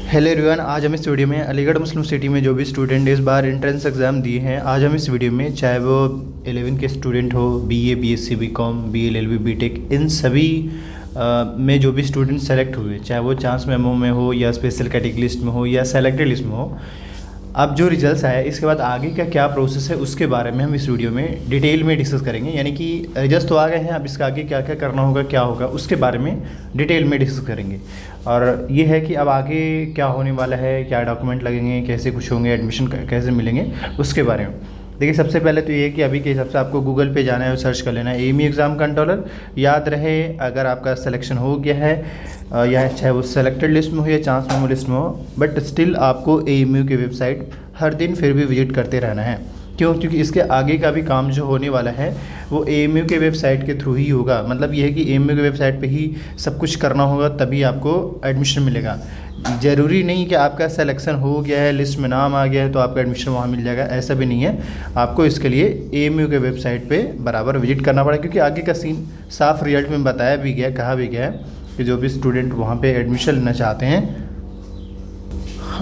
Hello everyone, आज हम इस वीडियो में अलीगढ़ मुस्लिम सिटी में जो भी स्टूडेंट इस बार एंट्रेंस एग्ज़ाम दिए हैं, आज हम इस वीडियो में चाहे वो 11 के स्टूडेंट हो, BA, BSc, BCom, BLLB, BTech, इन सभी में जो भी स्टूडेंट सेलेक्ट हुए, चाहे वो चांस मेमो में हो या स्पेशल कैटेगरी लिस्ट में हो या सेलेक्टेड लिस्ट में हो, अब जो रिजल्ट्स आया इसके बाद आगे का क्या प्रोसेस है उसके बारे में हम इस वीडियो में डिटेल में डिस्कस करेंगे। यानी कि रिजल्ट्स तो आ गए हैं, अब इसका आगे क्या क्या करना होगा, क्या होगा, उसके बारे में डिटेल में डिस्कस करेंगे। और ये है कि अब आगे क्या होने वाला है, क्या डॉक्यूमेंट लगेंगे, कैसे कुछ होंगे, एडमिशन कैसे मिलेंगे, उसके बारे में। देखिए, सबसे पहले तो ये है कि अभी के हिसाब से आपको गूगल पे जाना है और सर्च कर लेना है एएमयू एग्ज़ाम कंट्रोलर। याद रहे, अगर आपका सिलेक्शन हो गया है या चाहे वो सेलेक्टेड लिस्ट में हो या चांस मेमो लिस्ट में हो, बट स्टिल आपको एएमयू की वेबसाइट हर दिन फिर भी विजिट करते रहना है। क्यों? क्योंकि इसके आगे का भी काम जो होने वाला है वो एएमयू के वेबसाइट के थ्रू ही होगा। मतलब ये है कि एएमयू के वेबसाइट पे ही सब कुछ करना होगा, तभी आपको एडमिशन मिलेगा। ज़रूरी नहीं कि आपका सिलेक्शन हो गया है, लिस्ट में नाम आ गया है तो आपका एडमिशन वहाँ मिल जाएगा, ऐसा भी नहीं है। आपको इसके लिए एएमयू के वेबसाइट पे बराबर विजिट करना पड़ेगा, क्योंकि आगे का सीन साफ रिजल्ट में बताया भी गया, कहा भी गया है कि जो भी स्टूडेंट वहाँ पर एडमिशन लेना चाहते हैं,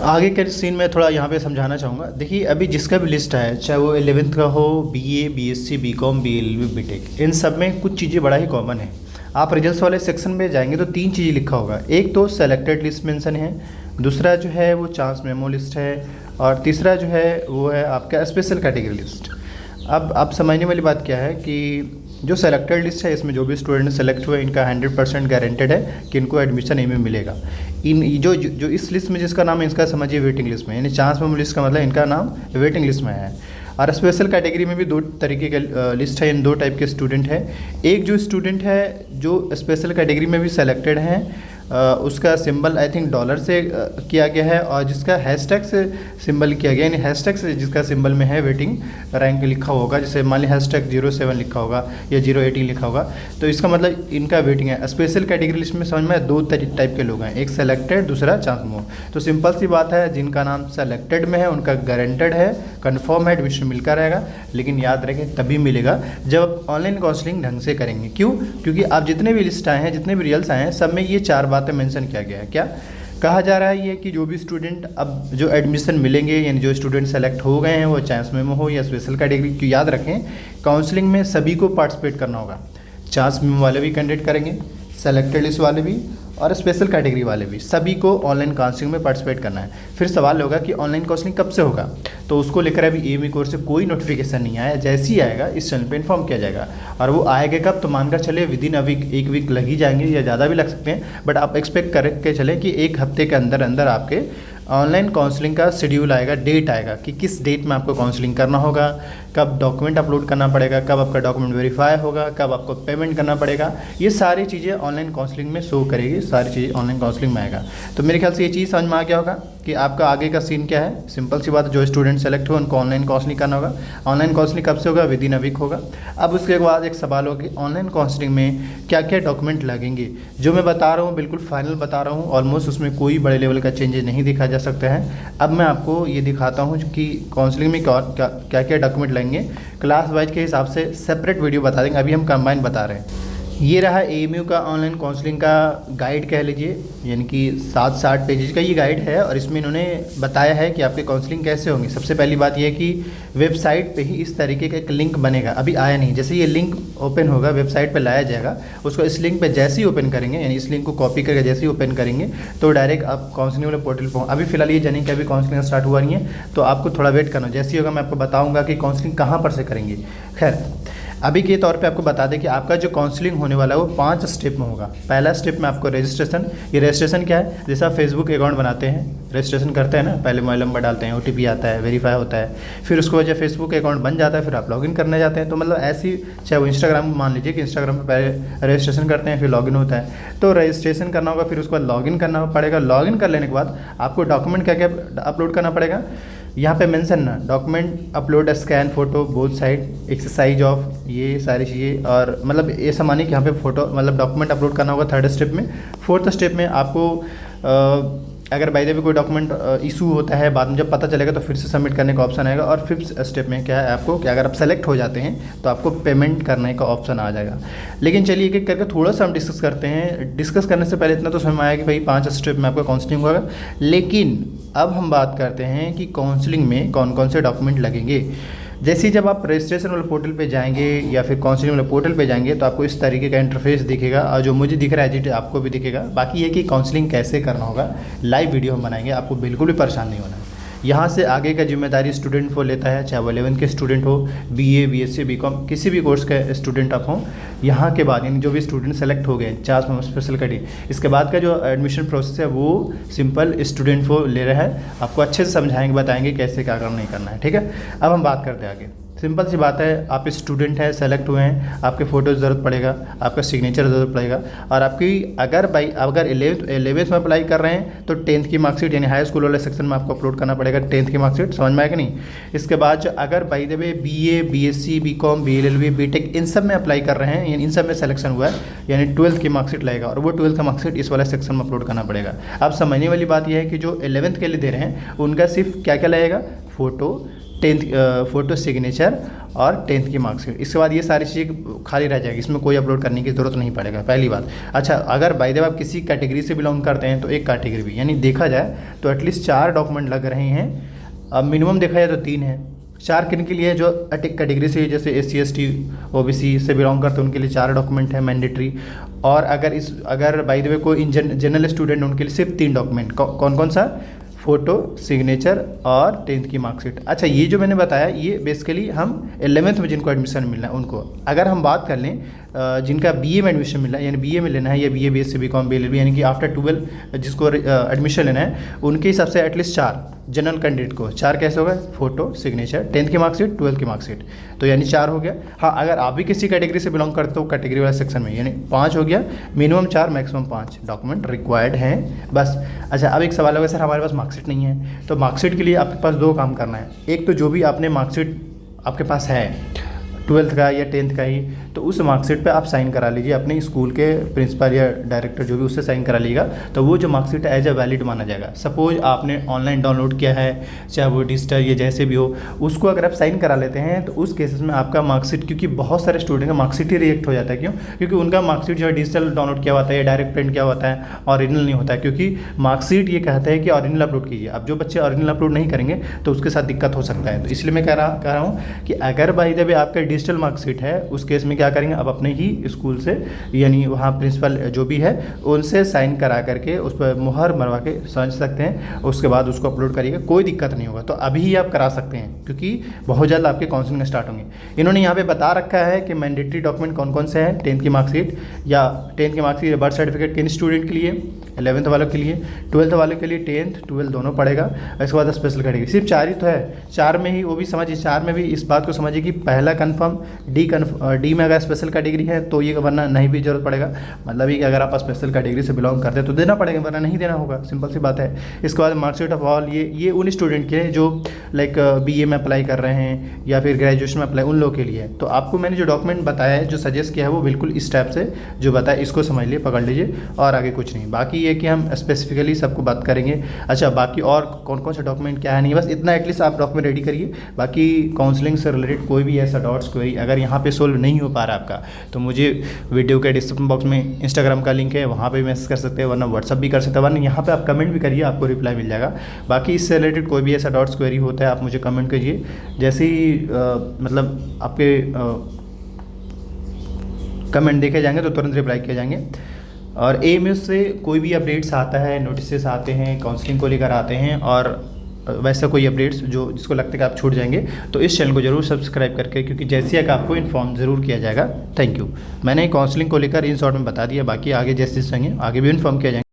आगे के सीन में थोड़ा यहाँ पे समझाना चाहूँगा। देखिए, अभी जिसका भी लिस्ट है, चाहे वो 11th का हो, BA, BSc, BCom, BLLB, BTech, इन सब में कुछ चीज़ें बड़ा ही कॉमन है। आप रिजल्ट्स वाले सेक्शन में जाएंगे तो 3 चीज़ें लिखा होगा। एक तो सेलेक्टेड लिस्ट मेंशन है, दूसरा जो है वो चांस मेमो लिस्ट है, और तीसरा जो है वो है आपका स्पेशल कैटेगरी लिस्ट। अब आप समझने वाली बात क्या है कि जो सेलेक्टेड लिस्ट है, इसमें जो भी स्टूडेंट सेलेक्ट हुए, इनका 100% गारंटेड है कि इनको एडमिशन एएमयू मिलेगा। इन जो इस लिस्ट में जिसका नाम है, इसका समझिए वेटिंग लिस्ट में, यानी चांस मेमो लिस्ट का मतलब इनका नाम वेटिंग लिस्ट में है। और स्पेशल कैटेगरी में भी 2 तरीके के लिस्ट है, इन 2 टाइप के स्टूडेंट है। एक जो स्टूडेंट है जो स्पेशल कैटेगरी में भी सेलेक्टेड हैं, उसका सिंबल आई थिंक डॉलर से किया गया है, और जिसका हैशटैग से सिंबल किया गया, यानी हैशटैग से जिसका सिंबल में है वेटिंग रैंक लिखा होगा, जैसे मान ली हैशटैग 07 लिखा होगा या 018 लिखा होगा, तो इसका मतलब इनका वेटिंग है। स्पेशल कैटेगरी लिस्ट में समझ में 2 टाइप के लोग हैं, एक सेलेक्टेड, दूसरा चांस मेमो। तो सिंपल सी बात है, जिनका नाम सेलेक्टेड में है उनका गारंटेड है, कन्फर्म है, एडमिशन मिलता रहेगा। लेकिन याद रखें, तभी मिलेगा जब आप ऑनलाइन काउंसलिंग ढंग से करेंगे। क्यों? क्योंकि आप जितने भी लिस्ट आए हैं, जितने भी रिजल्ट्स आए हैं, सब में ये 4 बातें मेंशन किया गया है। क्या कहा जा रहा है? ये कि जो भी स्टूडेंट अब जो एडमिशन मिलेंगे, यानी जो स्टूडेंट सेलेक्ट हो गए हैं, वो चांस मेमो हो या स्पेशल कैटेगरी, क्यों याद रखें, काउंसलिंग में सभी को पार्टिसिपेट करना होगा। चांस मेमो वाले भी कैंडिडेट करेंगे, सेलेक्टेड लिस्ट वाले भी, और स्पेशल कैटेगरी वाले भी, सभी को ऑनलाइन काउंसलिंग में पार्टिसिपेट करना है। फिर सवाल होगा कि ऑनलाइन काउंसलिंग कब से होगा, तो उसको लेकर अभी एएमयू की ओर से कोई नोटिफिकेशन नहीं आया। जैसे ही आएगा इस चैनल पे इन्फॉर्म किया जाएगा। और वो आएगा कब, तो मानकर चले विदिन अ वीक, 1 वीक लग ही जाएंगे या ज़्यादा भी लग सकते हैं, बट आप एक्सपेक्ट करके चलें कि 1 हफ्ते के अंदर अंदर आपके ऑनलाइन काउंसलिंग का शेड्यूल आएगा, डेट आएगा कि किस डेट में आपको काउंसलिंग करना होगा, कब डॉक्यूमेंट अपलोड करना पड़ेगा, कब आपका डॉक्यूमेंट वेरीफाई होगा, कब आपको पेमेंट करना पड़ेगा। ये सारी चीज़ें ऑनलाइन काउंसलिंग में शो करेगी, सारी चीज़ें ऑनलाइन काउंसलिंग में आएगा। तो मेरे ख्याल से ये चीज़ समझ में आ गया होगा कि आपका आगे का सीन क्या है। सिंपल सी बात, जो स्टूडेंट सेलेक्ट हो उनको ऑनलाइन काउंसलिंग करना होगा। ऑनलाइन काउंसलिंग कब से होगा? विदिन अ वीक होगा। अब उसके बाद एक सवाल होगा कि ऑनलाइन काउंसलिंग में क्या क्या डॉक्यूमेंट लगेंगे। जो मैं बता रहा हूँ बिल्कुल फाइनल बता रहा हूँ, ऑलमोस्ट उसमें कोई बड़े लेवल का चेंजेस नहीं देखा जा सकता है। अब मैं आपको ये दिखाता हूँ कि काउंसलिंग में क्या क्या डॉक्यूमेंट लगेंगे। क्लास वाइज के हिसाब से सेपरेट वीडियो बता देंगे, अभी हम कंबाइन बता रहे हैं। ये रहा एएमयू का ऑनलाइन काउंसलिंग का गाइड कह लीजिए, यानी कि 760 पेजेज का ये गाइड है, और इसमें इन्होंने बताया है कि आपके काउंसलिंग कैसे होंगी। सबसे पहली बात ये है कि वेबसाइट पे ही इस तरीके का एक लिंक बनेगा, अभी आया नहीं। जैसे ये लिंक ओपन होगा, वेबसाइट पे लाया जाएगा, उसको इस लिंक पे जैसे ही ओपन करेंगे, यानी इस लिंक को कॉपी करके जैसे ही ओपन करेंगे तो डायरेक्ट आप काउंसलिंग वाले पोर्टल पर। अभी फिलहाल ये जानिए कि अभी काउंसलिंग स्टार्ट हुआ नहीं है, तो आपको थोड़ा वेट करना। जैसे ही होगा मैं आपको बताऊँगा कि काउंसलिंग कहाँ पर से करेंगे। खैर, अभी के तौर पे आपको बता दें कि आपका जो काउंसलिंग होने वाला है वो 5 स्टेप में होगा। पहला स्टेप में आपको रजिस्ट्रेशन। ये रजिस्ट्रेशन क्या है? जैसे आप फेसबुक अकाउंट बनाते हैं, रजिस्ट्रेशन करते हैं ना, पहले मोबाइल नंबर डालते हैं, ओटीपी आता है, वेरीफाई होता है, फिर उसके बाद जब फेसबुक अकाउंट बन जाता है फिर आप लॉगिन करने जाते हैं। तो मतलब ऐसी, चाहे वो इंस्टाग्राम मान लीजिए कि इंस्टाग्राम पर पहले रजिस्ट्रेशन करते हैं फिर लॉगिन होता है, तो रजिस्ट्रेशन करना होगा, फिर उसके बाद लॉगिन करना पड़ेगा। लॉगिन कर लेने के बाद आपको डॉक्यूमेंट क्या क्या अपलोड करना पड़ेगा, यहाँ पे मेंशन ना, document upload scan photo both side, exercise of, ये सारी चीज़ें। और मतलब ये सामान्य कि यहाँ पे फोटो मतलब डॉक्यूमेंट अपलोड करना होगा 3rd स्टेप में। 4th स्टेप में आपको अगर बाय द वे कोई डॉक्यूमेंट इशू होता है बाद में जब पता चलेगा तो फिर से सबमिट करने का ऑप्शन आएगा। और फिफ्थ स्टेप में क्या है आपको कि अगर आप सेलेक्ट हो जाते हैं तो आपको पेमेंट करने का ऑप्शन आ जाएगा। लेकिन चलिए एक एक करके थोड़ा सा हम डिस्कस करते हैं। डिस्कस करने से पहले इतना तो समझ में आया कि भाई 5 स्टेप में आपका काउंसलिंग होगा। लेकिन अब हम बात करते हैं कि काउंसलिंग में कौन कौन से डॉक्यूमेंट लगेंगे। जैसे जब आप रजिस्ट्रेशन वाले पोर्टल पे जाएंगे या फिर काउंसलिंग वाले पोर्टल पे जाएंगे तो आपको इस तरीके का इंटरफेस दिखेगा, और जो मुझे दिख रहा है जी आपको भी दिखेगा। बाकी ये कि काउंसलिंग कैसे करना होगा लाइव वीडियो हम बनाएंगे, आपको बिल्कुल भी परेशान नहीं होना है। यहाँ से आगे का जिम्मेदारी स्टूडेंट को लेता है, चाहे वो 11 के स्टूडेंट हो, BA BSc BCom किसी भी कोर्स का स्टूडेंट आप हों। यहाँ के बाद यानी जो भी स्टूडेंट सेलेक्ट हो गए 4 में स्पेशल कैटेगरी, इसके बाद का जो एडमिशन प्रोसेस है वो सिंपल स्टूडेंट को ले रहा है। आपको अच्छे से समझाएंगे, बताएंगे कैसे क्या करना नहीं करना है, ठीक है। अब हम बात करते हैं आगे। सिंपल सी बात है, आप स्टूडेंट हैं, सेलेक्ट हुए हैं, आपके फ़ोटो ज़रूरत पड़ेगा, आपका सिग्नेचर ज़रूरत पड़ेगा, और आपकी अगर 11th में अप्लाई कर रहे हैं तो 10th की मार्कशीट यानी हाई स्कूल वाले सेक्शन में आपको अपलोड करना पड़ेगा 10th की मार्कशीट। समझ में आया कि नहीं। इसके बाद अगर by the way BA BSc BCom BLLB BTech इन सब में अप्लाई कर रहे हैं, यानी इन सब में सिलेक्शन हुआ है, यानी 12th की मार्कशीट लगेगा, और वो 12th का मार्कशीट इस वाले सेक्शन में अपलोड करना पड़ेगा। अब समझने वाली बात यह है कि जो 11th के लिए दे रहे हैं उनका सिर्फ क्या क्या लगेगा, फ़ोटो सिग्नेचर और 10th की मार्कशीट। इसके बाद ये सारी चीज़ें खाली रह जाएगी, इसमें कोई अपलोड करने की ज़रूरत नहीं पड़ेगा, पहली बात। अच्छा, अगर बाय द वे आप किसी कैटेगरी से बिलोंग करते हैं तो एक कैटेगरी भी, यानी देखा जाए तो एटलीस्ट 4 डॉक्यूमेंट लग रहे हैं। अब मिनिमम देखा जाए तो 3 है। 4 किन के लिए, जो कैटेगरी से जैसे SC ST OBC से बिलोंग करते हैं उनके लिए 4 डॉक्यूमेंट है मैंडेटरी। और अगर बाय द वे कोई जनरल स्टूडेंट उनके लिए सिर्फ 3 डॉक्यूमेंट। कौन कौन सा, फ़ोटो सिग्नेचर और 10th की मार्कशीट। अच्छा, ये जो मैंने बताया ये बेसिकली हम 11th में जिनको एडमिशन मिलना है उनको। अगर हम बात कर लें जिनका BA में एडमिशन मिलना है, यानी BA में लेना है, या BA BSc BCom BLLB यानी कि आफ्टर 12 जिसको एडमिशन लेना है, उनके हिसाब से एटलीस्ट 4 जनरल कैंडिडेट को 4 कैसे होगा, फ़ोटो सिग्नेचर 10th की मार्कशीट 12th की मार्कशीट, तो यानी 4 हो गया। हाँ, अगर आप भी किसी कैटेगरी से बिलोंग करते हो कैटेगरी वाले सेक्शन में, यानी 5 हो गया। मिनिमम 4 मैक्सिमम 5 डॉक्यूमेंट रिक्वायर्ड हैं बस। अच्छा, अब एक सवाल होगा सर हमारे पास मार्कशीट नहीं है, तो मार्कशीट के लिए आपके पास 2 काम करना है। एक तो जो भी आपने मार्कशीट आपके पास है 12th का या 10th का ही, तो उस मार्कशीट पे आप साइन करा लीजिए अपने स्कूल के प्रिंसिपल या डायरेक्टर जो भी, उससे साइन करा लीजिएगा, तो वो जो मार्कशीट है एज ए वैलिड माना जाएगा। सपोज आपने ऑनलाइन डाउनलोड किया है, चाहे वो डिजिटल या जैसे भी हो, उसको अगर आप साइन करा लेते हैं तो उस केसेस में आपका मार्कशीट, क्योंकि बहुत सारे स्टूडेंट का मार्कशीट ही रिजेक्ट हो जाता है। क्यों? क्योंकि उनका मार्कशीट जो है डिजिटल डाउनलोड किया होता है या डायरेक्ट प्रिंट किया होता है, ओरिजिनल नहीं होता है। क्योंकि मार्कशीट ये कहता है कि ओरिजिनल अपलोड कीजिए। अब जो बच्चे ओरिजिनल अपलोड नहीं करेंगे तो उसके साथ दिक्कत हो सकता है। तो इसलिए मैं कह रहा हूँ कि अगर बाय द वे आपका डिजिटल मार्कशीट है, उस केस में क्या करेंगे, अब अपने ही स्कूल से यानी वहाँ प्रिंसिपल जो भी है उनसे साइन करा करके उस पर मुहर मरवा के समझ सकते हैं, उसके बाद उसको अपलोड करिएगा, कोई दिक्कत नहीं होगा। तो अभी ही आप करा सकते हैं क्योंकि बहुत जल्द आपके काउंसलिंग स्टार्ट होंगे। इन्होंने यहाँ पे बता रखा है कि मैंडेटरी डॉक्यूमेंट कौन कौन से हैं, 10th की मार्कशीट या 10th की मार्कशीट, बर्थ सर्टिफिकेट किन स्टूडेंट के लिए, 11th वालों के लिए, 12th वालों के लिए 10th 12 दोनों पड़ेगा। इसके बाद स्पेशल कैटेगरी सिर्फ 4 ही तो है, 4 में ही वो भी समझिए, 4 में भी इस बात को समझिए कि पहला कन्फर्म, डी में अगर स्पेशल कैटेगरी है तो ये, वरना नहीं भी जरूरत पड़ेगा। मतलब ये कि अगर आप स्पेशल कैटेगरी से बिलोंग करते हैं तो देना पड़ेगा, वरना नहीं देना होगा, सिंपल सी बात है। इसके बाद मार्कशीट ऑफ ऑल, ये उन स्टूडेंट के जो लाइक BA में अप्लाई कर रहे हैं या फिर ग्रेजुएशन में अप्लाई, उन लोगों के लिए। तो आपको मैंने जो डॉक्यूमेंट बताया है, जो सजेस्ट किया है, वो बिल्कुल इस टाइप से जो बताया इसको समझ लिए, पकड़ लीजिए, और आगे कुछ नहीं। बाकी ये कि हम स्पेसिफिकली सबको बात करेंगे। अच्छा, बाकी और कौन कौन सा डॉक्यूमेंट क्या है नहीं, बस इतना एटलीस्ट आप डॉक्यूमेंट रेडी करिए। बाकी काउंसलिंग से रिलेटेड कोई भी ऐसा डाउट्स क्वेरी अगर यहाँ पे सोल्व नहीं हो पा रहा आपका, तो मुझे वीडियो के डिस्क्रिप्शन बॉक्स में इंस्टाग्राम का लिंक है, वहाँ पे मैसेज कर सकते हैं, वरना व्हाट्सअप भी कर सकते हैं, वरना यहाँ पे आप कमेंट भी करिए, आपको रिप्लाई मिल जाएगा। बाकी इससे रिलेटेड कोई भी ऐसा डाउट्स क्वेरी होता है आप मुझे कमेंट कीजिए, जैसे ही मतलब आपके कमेंट देखे जाएंगे तो तुरंत रिप्लाई किए जाएंगे। और AMS से कोई भी अपडेट्स आता है, नोटिस आते हैं, काउंसलिंग को लेकर आते हैं, और वैसा कोई अपडेट्स जो जिसको लगता है कि आप छूट जाएंगे, तो इस चैनल को जरूर सब्सक्राइब करके, क्योंकि जैसे कि आपको इन्फॉर्म ज़रूर किया जाएगा। Thank you. मैंने काउंसलिंग को लेकर इन शॉर्ट में बता दिया, बाकी आगे जैसे आगे भी इन्फॉर्म किया जाएगा।